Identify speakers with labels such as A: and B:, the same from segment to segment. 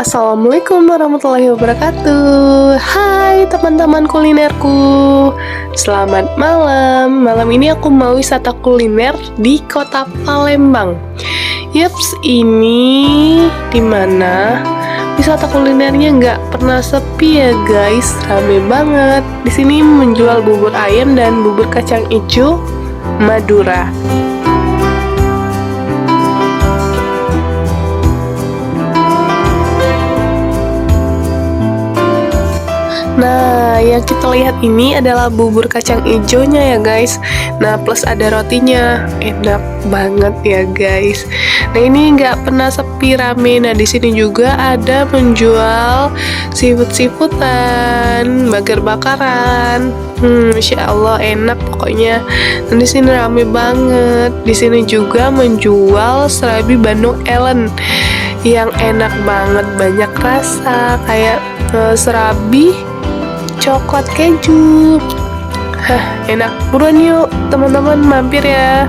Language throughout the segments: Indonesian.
A: Assalamualaikum warahmatullahi wabarakatuh. Hai teman-teman kulinerku, selamat malam. Malam ini aku mau wisata kuliner di kota Palembang. Yups, ini dimana wisata kulinernya nggak pernah sepi ya guys, rame banget. Di sini menjual bubur ayam dan bubur kacang ijo Madura. Nah, yang kita lihat ini adalah bubur kacang ijonya ya guys. Nah, plus ada rotinya, enak banget ya guys. Nah, ini nggak pernah sepi rame. Nah, di sini juga ada menjual seafood-seafoodan, burger bakaran. Masya Allah enak pokoknya. Dan di sini rame banget. Di sini juga menjual serabi Bandung Ellen yang enak banget, banyak rasa kayak serabi coklat keju. Enak. Buruan yuk teman-teman mampir ya.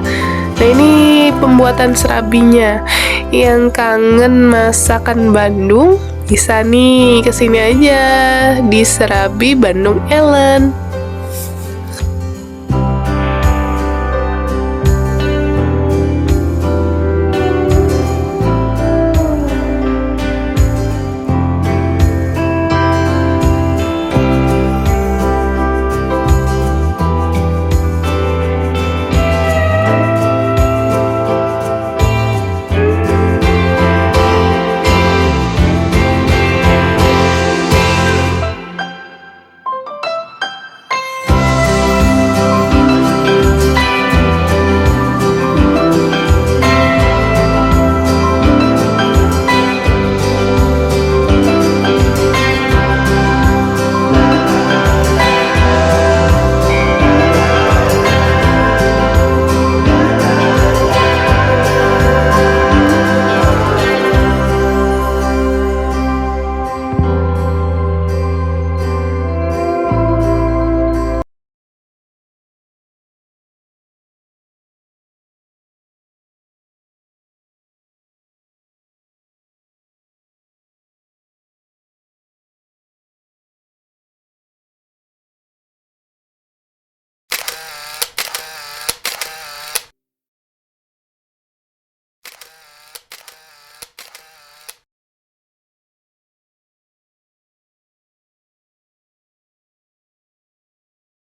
A: Nah, ini pembuatan serabinya. Yang kangen masakan Bandung bisa nih kesini aja di Serabi Bandung Ellen.